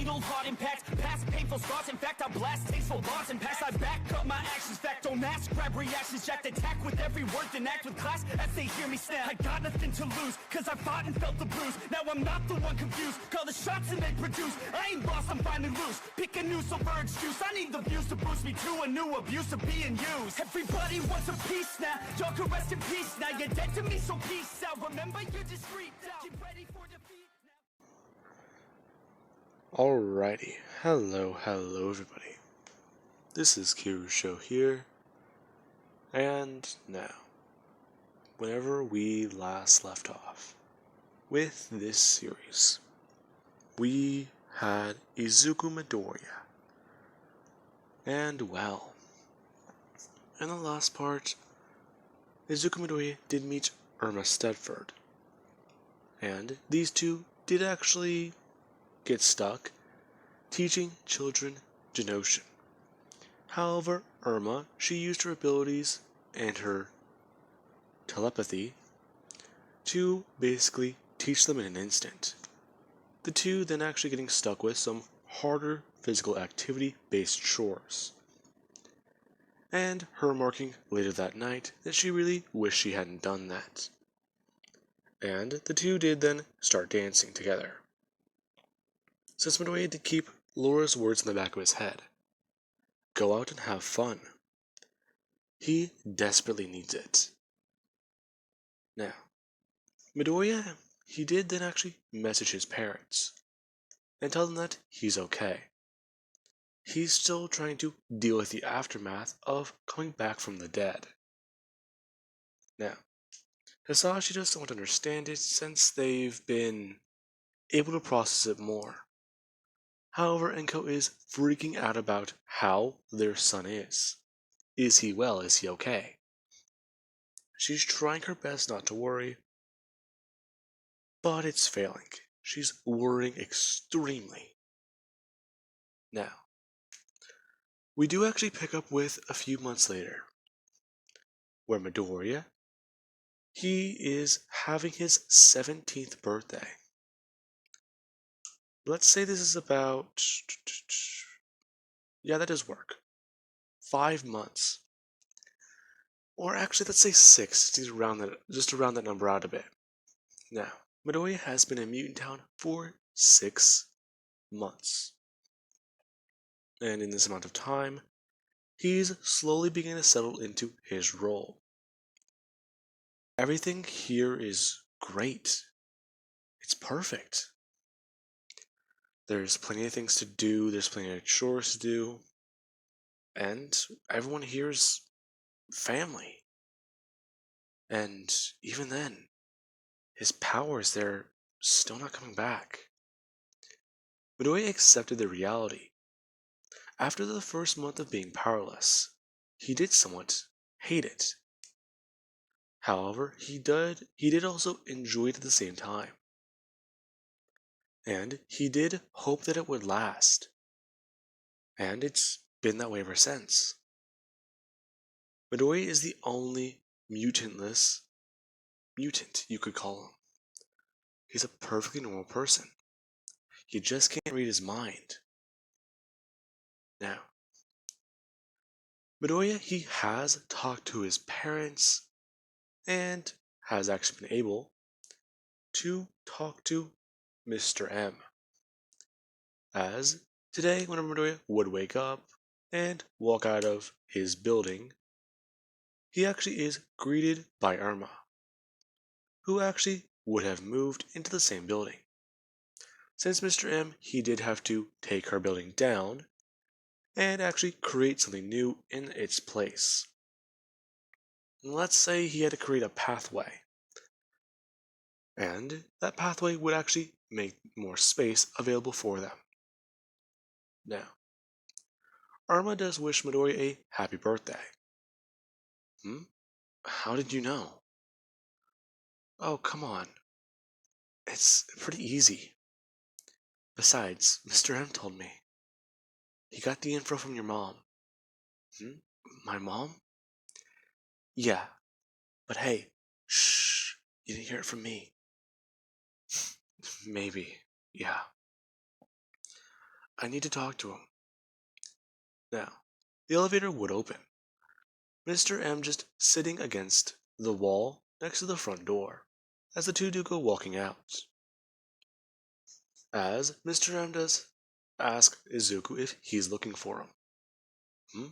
fatal heart impacts, past painful scars. In fact, I blast tasteful bars and pass. I back up my actions, fact don't ask, grab reactions, jacked attack with every word, then act with class as they hear me snap. I got nothing to lose, cause I fought and felt the bruise. Now I'm not the one confused, call the shots and they produce. I ain't lost, I'm finally loose. Pick a new silver excuse, I need the views to boost me to a new abuse of being used. Everybody wants a piece now, y'all can rest in peace now. You're dead to me, so peace out. Remember, you're discreet out. Get ready for defeat now. Alrighty, hello everybody. This is Kiru's show here, and now, whenever we last left off with this series, we had Izuku Midoriya, and well, in the last part, Izuku Midoriya did meet Irma Stedford, and these two did actually get stuck teaching children Genoshin. However, Irma, she used her abilities and her telepathy to basically teach them in an instant. The two then actually getting stuck with some harder physical activity-based chores. And her remarking later that night that she really wished she hadn't done that. And the two did then start dancing together. Since Midoriya did keep Laura's words in the back of his head, go out and have fun. He desperately needs it. Now, Midoriya, he did then actually message his parents and tell them that he's okay. He's still trying to deal with the aftermath of coming back from the dead. Now, Hisashi just don't understand it since they've been able to process it more. However, Enko is freaking out about how their son is. Is he well? Is he okay? She's trying her best not to worry, but it's failing. She's worrying extremely. Now, we do actually pick up with a few months later, where Midoriya, he is having his 17th birthday. Let's say this is about, yeah, that does work. 5 months. Or actually, let's say 6, just to round that number out a bit. Now, Midoriya has been in Mutant Town for 6 months. And in this amount of time, he's slowly beginning to settle into his role. Everything here is great. It's perfect. There's plenty of things to do, there's plenty of chores to do, and everyone here's family. And even then, his powers, they're still not coming back. Midoriya accepted the reality. After the first month of being powerless, he did somewhat hate it. However, he did also enjoy it at the same time. And he did hope that it would last. And it's been that way ever since. Midoriya is the only mutant, you could call him. He's a perfectly normal person. You just can't read his mind. Now, Midoriya, he has talked to his parents and has actually been able to talk to Mr. M. As today, whenever Midoriya would wake up and walk out of his building, he actually is greeted by Irma, who actually would have moved into the same building. Since Mr. M, he did have to take her building down and actually create something new in its place. Let's say he had to create a pathway, and that pathway would actually make more space available for them. Now, Irma does wish Midoriya a happy birthday. How did you know? Oh, come on. It's pretty easy. Besides, Mr. M told me. He got the info from your mom. My mom? Yeah, but hey, shh, you didn't hear it from me. Maybe, yeah. I need to talk to him. Now, the elevator would open. Mr. M just sitting against the wall next to the front door, as the two do go walking out. As Mr. M does ask Izuku if he's looking for him. Hmm?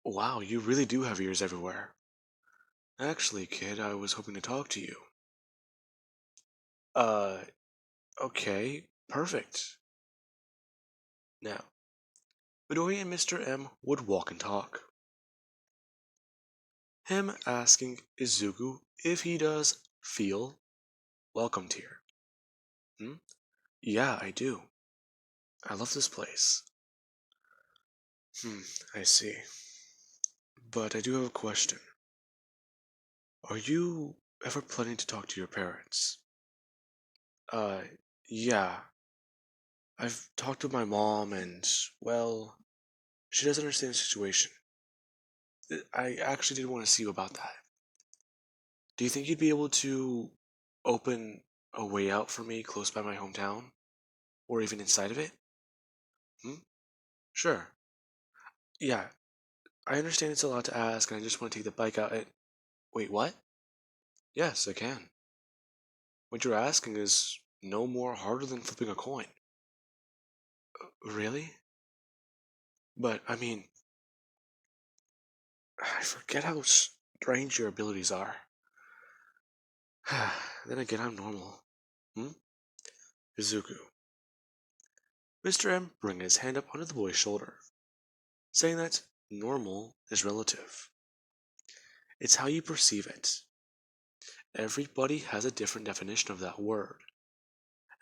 Wow, you really do have ears everywhere. Actually, kid, I was hoping to talk to you. Uh, okay, perfect. Now, Midori and Mr. M would walk and talk. Him asking Izuku if he does feel welcomed here. Hmm? Yeah, I do. I love this place. I see. But I do have a question. Are you ever planning to talk to your parents? Uh, yeah. I've talked with my mom and, well, she doesn't understand the situation. I actually did want to see you about that. Do you think you'd be able to open a way out for me close by my hometown? Or even inside of it? Hmm? Sure. Yeah, I understand it's a lot to ask, and I just want to take the bike out and. Wait, what? Yes, I can. What you're asking is no more harder than flipping a coin. Really? But, I mean, I forget how strange your abilities are. Then again, I'm normal. Hmm? Izuku. Mr. M bringing his hand up under the boy's shoulder, saying that normal is relative. It's how you perceive it. Everybody has a different definition of that word,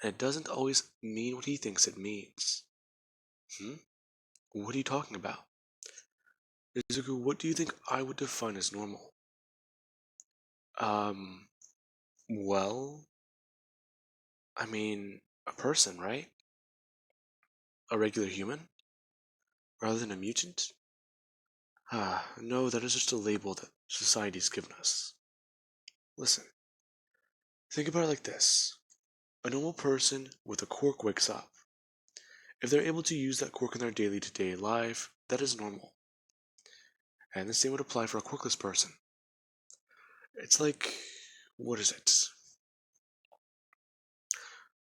and it doesn't always mean what he thinks it means. Hmm? What are you talking about? Izuku, what do you think I would define as normal? Um, well, I mean, a person, right? A regular human? Rather than a mutant? No, that is just a label that society's given us. Listen, think about it like this. A normal person with a quirk wakes up. If they're able to use that quirk in their daily to day life, that is normal. And the same would apply for a quirkless person. It's like, what is it?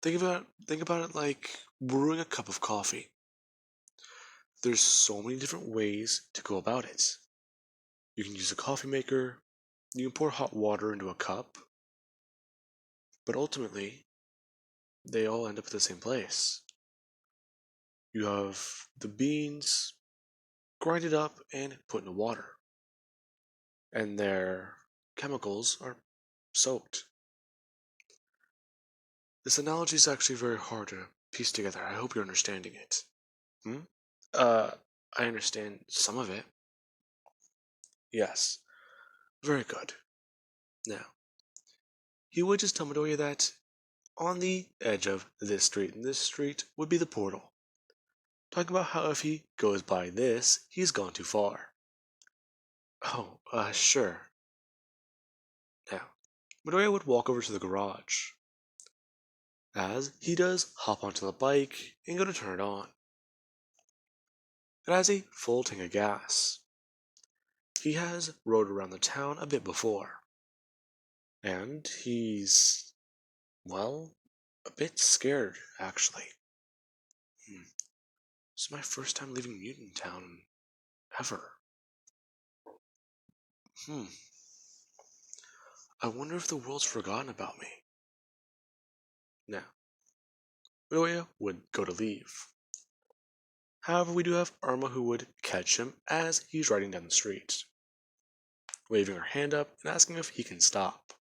Think about it like brewing a cup of coffee. There's so many different ways to go about it. You can use a coffee maker, you can pour hot water into a cup, but ultimately, they all end up at the same place. You have the beans grinded up and put into water, and their chemicals are soaked. This analogy is actually very hard to piece together. I hope you're understanding it. Hmm? Uh, I understand some of it. Yes. Very good. Now, he would just tell Midoriya that on the edge of this street, and this street would be the portal. Talking about how if he goes by this, he's gone too far. Oh, sure. Now, Midoriya would walk over to the garage. As he does, hop onto the bike and go to turn it on. It has a full tank of gas. He has rode around the town a bit before. And he's, well, a bit scared, actually. This is my first time leaving Mutant Town ever. Hmm. I wonder if the world's forgotten about me. Now, Midoriya would go to leave. However, we do have Irma who would catch him as he's riding down the street, waving her hand up and asking if he can stop.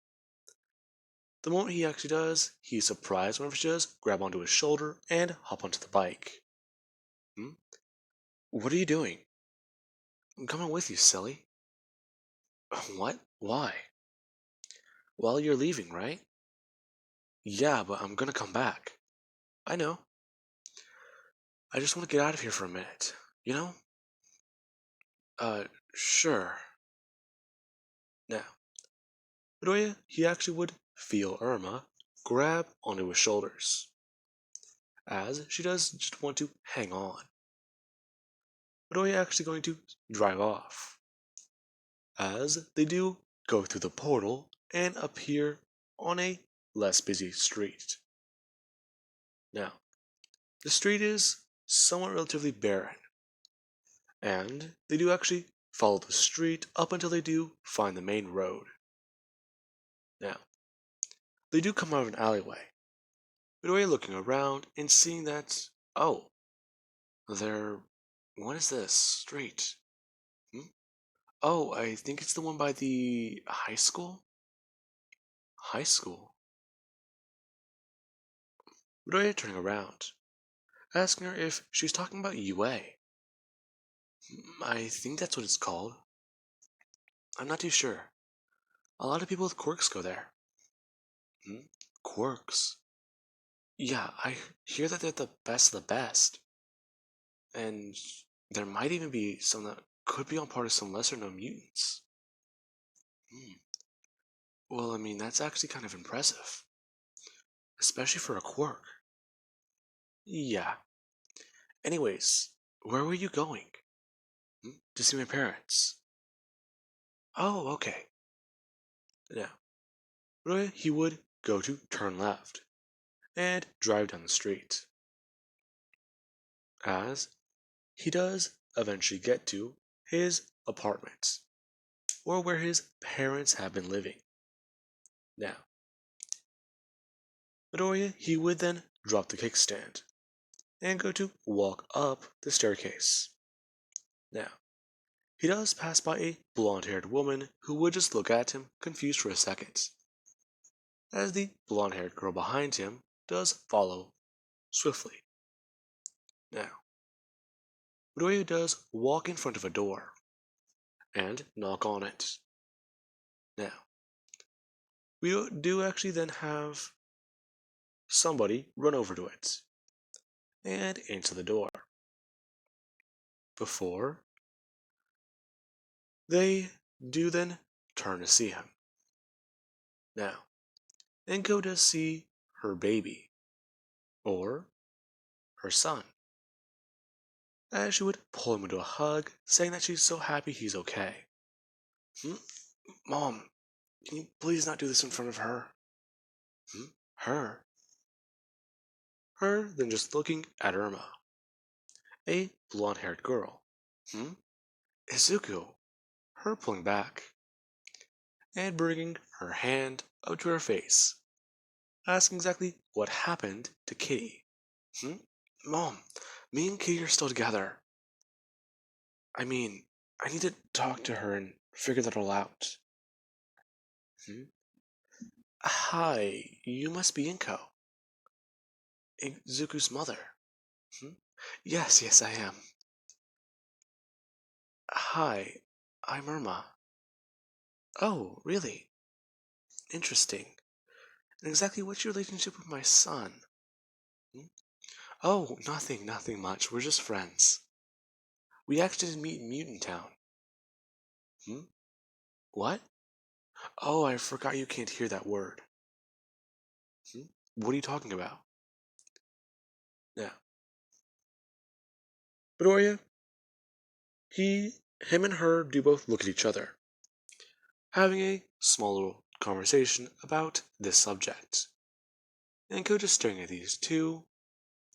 The moment he actually does, he's surprised whenever she does grab onto his shoulder and hop onto the bike. Hmm? What are you doing? I'm coming with you, silly. What? Why? Well, you're leaving, right? Yeah, but I'm gonna come back. I know. I just want to get out of here for a minute. You know? Uh, sure. Now, Midoriya, he actually would feel Irma grab onto his shoulders. as she does just want to hang on. But are you actually going to drive off? As they do go through the portal and appear on a less busy street. Now, the street is somewhat relatively barren, and they do actually follow the street up until they do find the main road. Now, they do come out of an alleyway, but are looking around and seeing that, oh, there, what is this street? Hmm? Oh, I think it's the one by the high school? High school? Midoriya turning around, asking her if she's talking about UA. I think that's what it's called. I'm not too sure. A lot of people with quirks go there. Hmm? Quirks? Yeah, I hear that they're the best of the best. And there might even be some that could be on part of some lesser known mutants. Hmm. Well, I mean, that's actually kind of impressive. Especially for a quirk. Yeah. Anyways, where were you going? To see my parents. Oh, okay. Now, Roy, he would go to turn left and drive down the street. As he does eventually get to his apartment, or where his parents have been living. Now, Midoriya, he would then drop the kickstand and go to walk up the staircase. Now, he does pass by a blonde-haired woman who would just look at him, confused for a second, as the blonde-haired girl behind him does follow swiftly. Now, Midoriya does walk in front of a door and knock on it. Now, we do actually then have somebody run over to it and answer the door. Before they do then turn to see him. Now, Enko does see her baby, or her son, as she would pull him into a hug, saying that she's so happy he's okay. Hmm? Mom, can you please not do this in front of her? Her? Her then just looking at Irma, a blonde-haired girl. Izuku, her pulling back, and bringing her hand up to her face, asking exactly what happened to Kitty. Hmm? Mom, me and Kitty are still together. I mean, I need to talk to her and figure that all out. Hmm? Hi, you must be Inko. Izuku's mother. Hmm? Yes, I am. Hi, I'm Irma. Oh, really? Interesting. And exactly what's your relationship with my son? Hmm? Oh, nothing much. We're just friends. We actually did meet in Mutant Town. Hmm? What? Oh, I forgot you can't hear that word. Hmm? What are you talking about? Now, Midoriya, him and her do both look at each other, having a small little conversation about this subject. And Ko just staring at these two,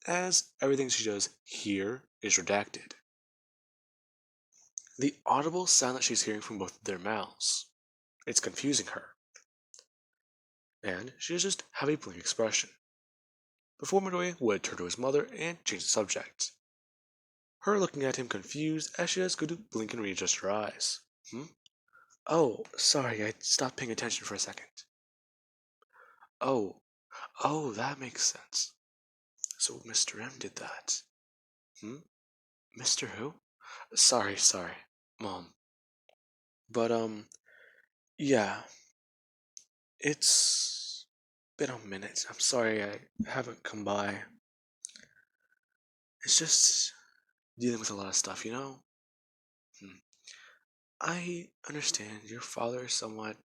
as everything she does here is redacted. The audible sound that she's hearing from both their mouths, it's confusing her. And she does just have a blank expression. Before Midoriya would turn to his mother and change the subject. Her looking at him confused as she does go to blink and readjust her eyes. Oh, sorry, I stopped paying attention for a second. Oh, that makes sense. So Mr. M did that. Mr. Who? Sorry, Mom. But, yeah, it's been a minute. I'm sorry I haven't come by. It's just dealing with a lot of stuff, you know? I understand your father somewhat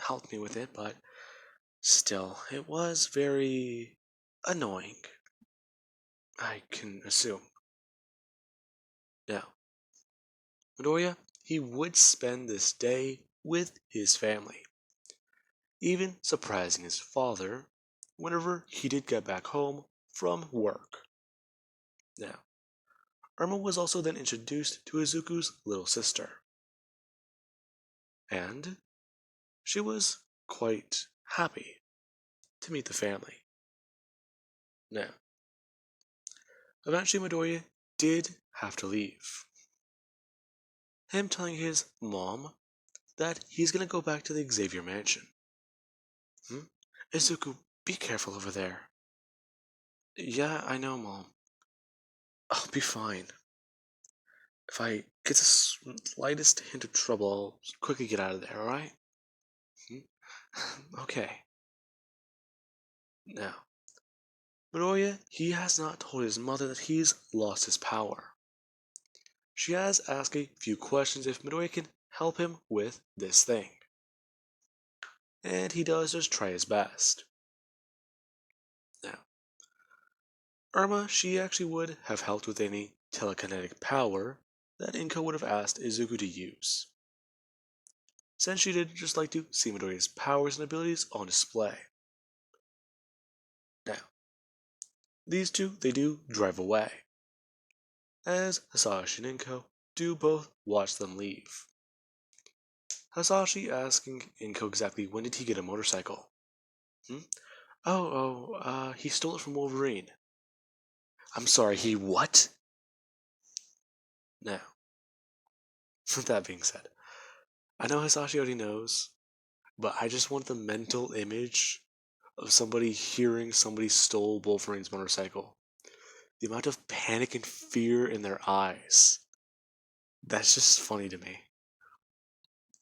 helped me with it, but still, it was very annoying. I can assume. Now, Midoriya, he would spend this day with his family, even surprising his father whenever he did get back home from work. Now, Irma was also then introduced to Izuku's little sister, and she was quite happy to meet the family. Now, eventually Midoriya did have to leave. Him telling his mom that he's gonna go back to the Xavier mansion. Hmm? Izuku, be careful over there. Yeah, I know, Mom. I'll be fine. If I get the slightest hint of trouble, I'll quickly get out of there, alright? Hmm? Okay. Now, Midoriya, he has not told his mother that he's lost his power. She has asked a few questions if Midoriya can help him with this thing. And he does just try his best. Now, Irma, she actually would have helped with any telekinetic power that Inko would have asked Izuku to use, since she did just like to see Midoriya's powers and abilities on display. Now, these two, they do drive away, as Hasashi and Inko do both watch them leave. Hasashi asking Inko exactly when did he get a motorcycle. Hmm? He stole it from Wolverine. I'm sorry, he what? Now, with that being said, I know Hisashi already knows, but I just want the mental image of somebody hearing somebody stole Wolverine's motorcycle. The amount of panic and fear in their eyes. That's just funny to me.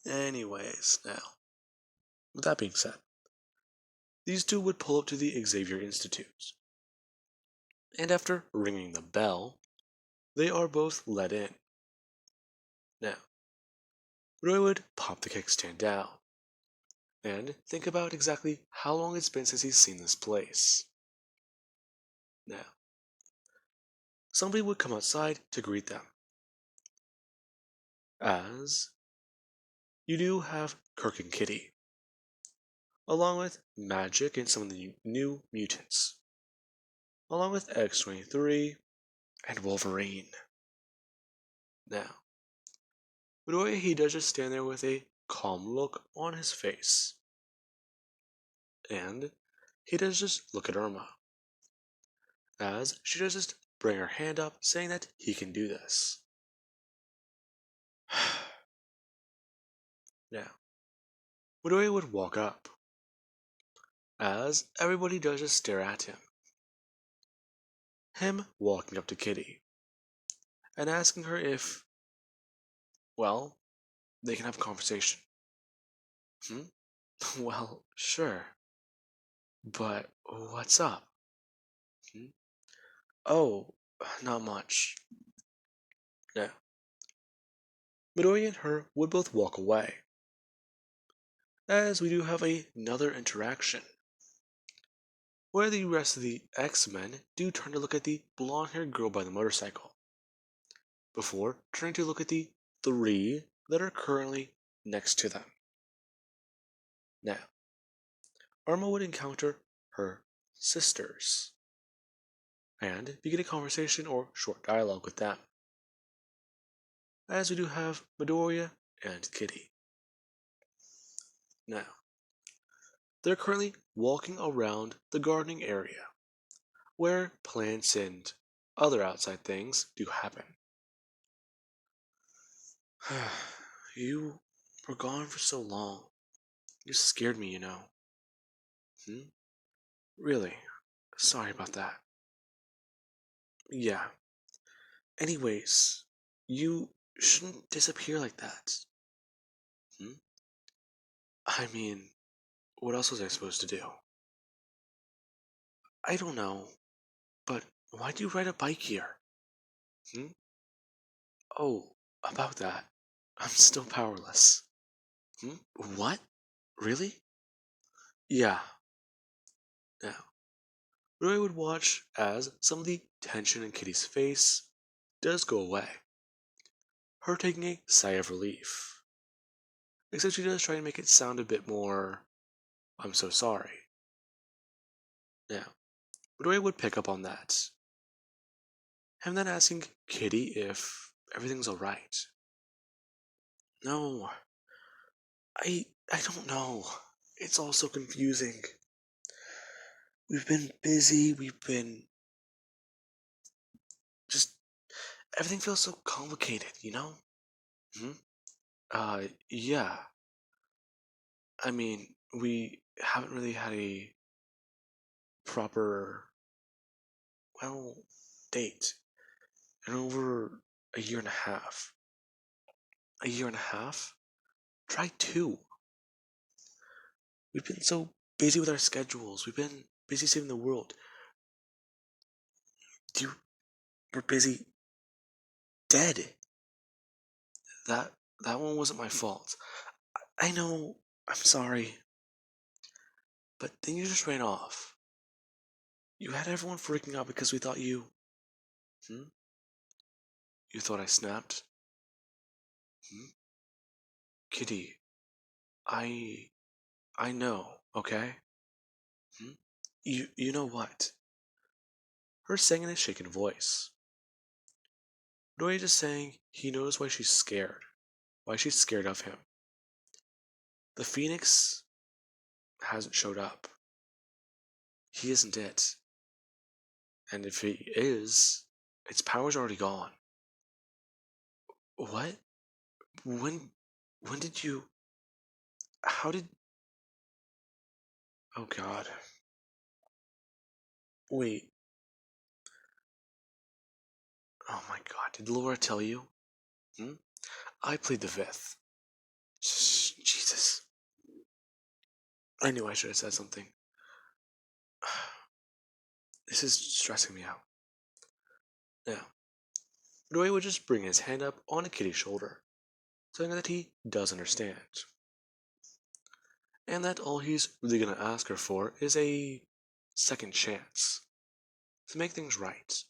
Anyways, now, with that being said, these two would pull up to the Xavier Institute. And after ringing the bell, they are both let in. Now, Roy would pop the kickstand down and think about exactly how long it's been since he's seen this place. Now, somebody would come outside to greet them, as you do have Kirk and Kitty, along with Magic and some of the new mutants, along with X-23 and Wolverine. Now, Midoriya, he does just stand there with a calm look on his face, and he does just look at Irma, as she does just bring her hand up, saying that he can do this. Now, Midoriya would walk up, as everybody does just stare at him. Him walking up to Kitty, and asking her if, well, they can have a conversation. Hmm? Well, sure. But what's up? Hmm? Oh, not much. No. Midoriya and her would both walk away, as we do have another interaction, where the rest of the X-Men do turn to look at the blonde-haired girl by the motorcycle, before turning to look at the three that are currently next to them. Now, Arma would encounter her sisters, and begin a conversation or short dialogue with them, as we do have Midoriya and Kitty. Now, they're currently walking around the gardening area, where plants and other outside things do happen. You were gone for so long. You scared me, you know. Hmm? Really? Sorry about that. Yeah. Anyways, you shouldn't disappear like that. Hmm? I mean, what else was I supposed to do? I don't know, but why'd you ride a bike here? Hmm? Oh, about that. I'm still powerless. Hmm? What? Really? Yeah. Now, Roy would watch as some of the tension in Kitty's face does go away, her taking a sigh of relief. Except she does try to make it sound a bit more, "I'm so sorry." Now, Roy would pick up on that, and then asking Kitty if everything's alright. No, I don't know. It's all so confusing. We've been busy, we've been just everything feels so complicated, you know? Hmm? Yeah. I mean, we haven't really had a proper, well, date in over a year and a half. A year and a half? Try two. We've been so busy with our schedules. We've been busy saving the world. You were busy dead. That that one wasn't my fault. I know. I'm sorry. But then you just ran off. You had everyone freaking out because we thought you. Hmm? You thought I snapped? Hmm? Kitty, I. I know, okay? Hmm? You know what? Her saying in a shaken voice. Noe just saying he knows why she's scared. Why she's scared of him. The Phoenix hasn't showed up. He isn't it. And if he is, its power's already gone. What? When when did you how did oh god. Wait. Oh my god. Did Laura tell you? Hmm? I plead the fifth. Jesus. I knew I should have said something. This is stressing me out. Now, Roy would just bring his hand up on a Kitty's shoulder, saying that he does understand. And that all he's really gonna ask her for is a second chance to make things right.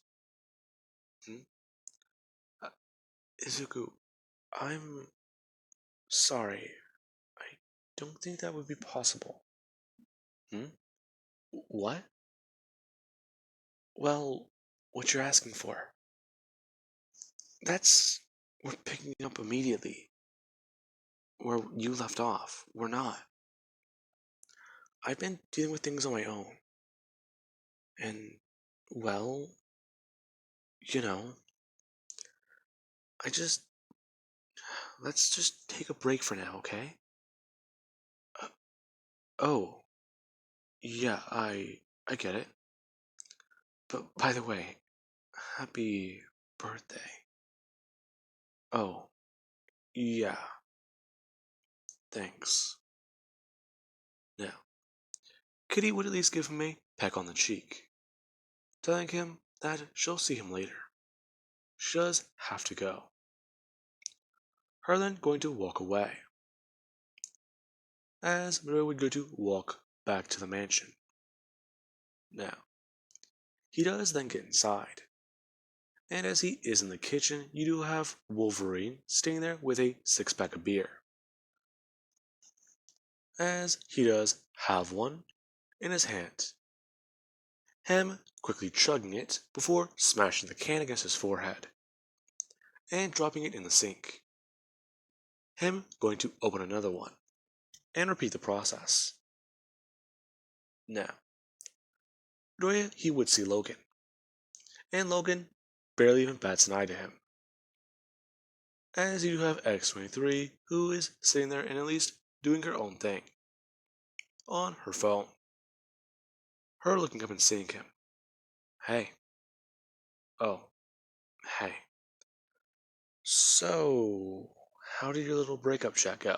Hmm? Uh, Izuku, I'm sorry. I don't think that would be possible. Hmm? What? Well, what you're asking for. That's. We're picking up immediately where you left off. We're not. I've been dealing with things on my own. And, well, you know, I just. Let's just take a break for now, okay? Uh, oh, yeah, I get it. But by the way, happy birthday. Oh, yeah, thanks. Now, Kitty would at least give him a peck on the cheek, telling him that she'll see him later. She does have to go. Her then going to walk away, as Maria would go to walk back to the mansion. Now, he does then get inside, and as he is in the kitchen, you do have Wolverine staying there with a six-pack of beer, as he does have one in his hand. Him quickly chugging it before smashing the can against his forehead and dropping it in the sink. Him going to open another one and repeat the process. Now, Doya he would see Logan, and Logan barely even bats an eye to him. As you have X-23 who is sitting there and at least doing her own thing on her phone. Her looking up and seeing him. Hey. Oh, hey. So, how did your little breakup chat go?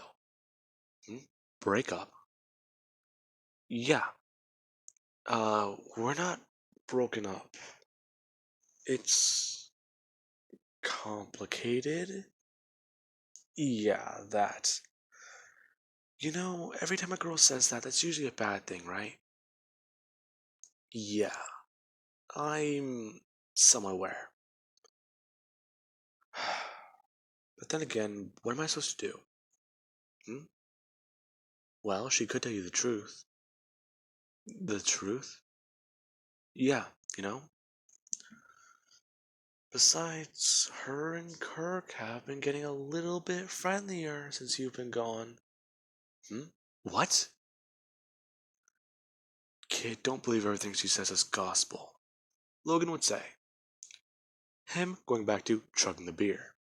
Hmm? Breakup? Yeah. We're not broken up. It's complicated. Yeah, that. You know, every time a girl says that, that's usually a bad thing, right? Yeah. I'm somewhat aware. But then again, what am I supposed to do? Hmm? Well, she could tell you the truth. The truth? Yeah, you know? Besides, her and Kirk have been getting a little bit friendlier since you've been gone. Hmm? What? Kid, don't believe everything she says is gospel. Logan would say. Him going back to chugging the beer.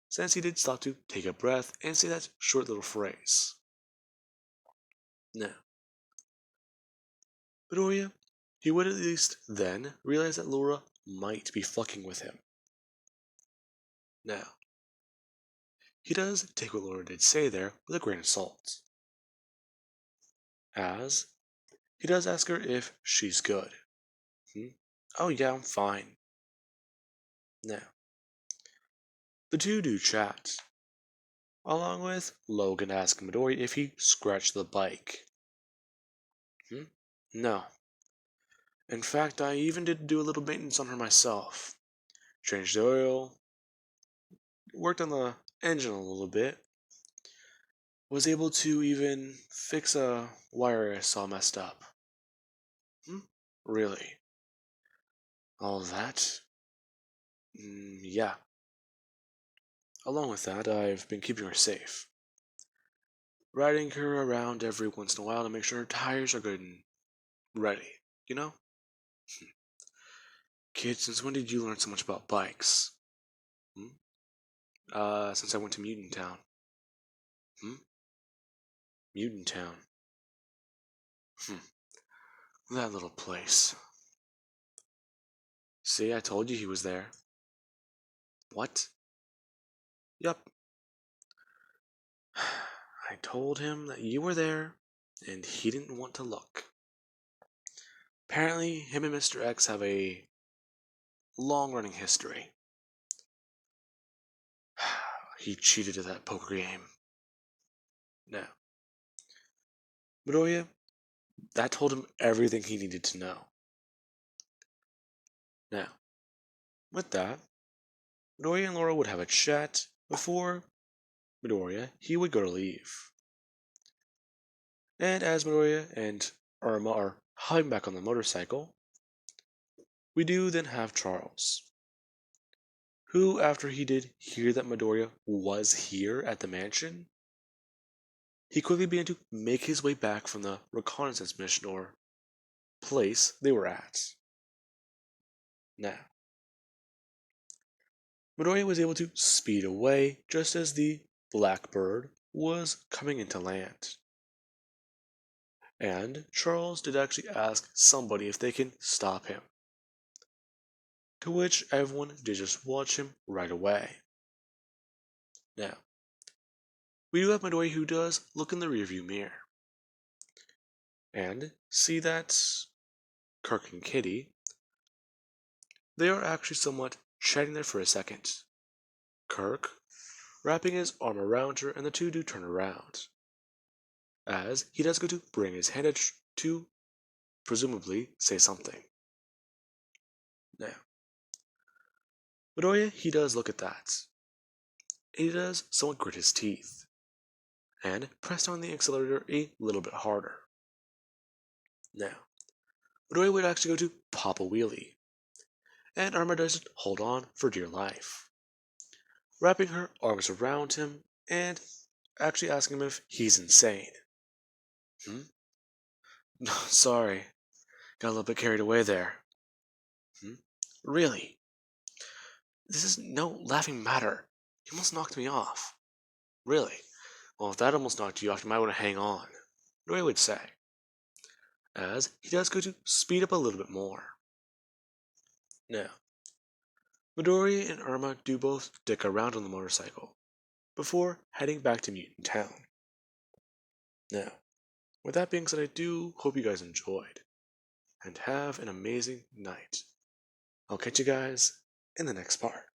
Since he did stop to take a breath and say that short little phrase. Now, Bedoya, he would at least then realize that Laura might be fucking with him. Now, he does take what Laura did say there with a grain of salt. As he does ask her if she's good. Oh yeah, I'm fine. Now, the two do chat, along with Logan asking Midori if he scratched the bike. No. In fact, I even did do a little maintenance on her myself. Changed the oil, worked on the engine a little bit, was able to even fix a wire I saw messed up. Really? All that? Yeah. Along with that, I've been keeping her safe. Riding her around every once in a while to make sure her tires are good and ready, you know? Kid, since when did you learn so much about bikes? Since I went to Mutant Town. Mutant Town. That little place. See, I told you he was there. What? Yup. I told him that you were there, and he didn't want to look. Apparently, him and Mr. X have a long-running history. He cheated at that poker game. Now, Midoriya, that told him everything he needed to know. Now, with that, Midoriya and Laura would have a chat before Midoriya, he would go to leave. And as Midoriya and Irma are hopping back on the motorcycle, we do then have Charles, who, after he did hear that Midoriya was here at the mansion, he quickly began to make his way back from the reconnaissance mission or place they were at. Now, Midoriya was able to speed away just as the Blackbird was coming into land. And Charles did actually ask somebody if they can stop him. To which everyone did just watch him right away. Now, we do have Midoriya who does look in the rearview mirror and see that Kirk and Kitty, they are actually somewhat chatting there for a second. Kirk wrapping his arm around her, and the two do turn around, as he does go to bring his hand out to presumably say something. Now, Midoriya, he does look at that. He does somewhat grit his teeth and press on the accelerator a little bit harder. Now, Midoriya would actually go to pop a wheelie, and Arma does hold on for dear life, wrapping her arms around him and actually asking him if he's insane. No, sorry, got a little bit carried away there. Really? This is no laughing matter. You almost knocked me off. Really? Well, if that almost knocked you off, you might want to hang on. Roy would say, as he does go to speed up a little bit more. Now, Midori and Irma do both stick around on the motorcycle before heading back to Mutant Town. Now, with that being said, I do hope you guys enjoyed and have an amazing night. I'll catch you guys in the next part.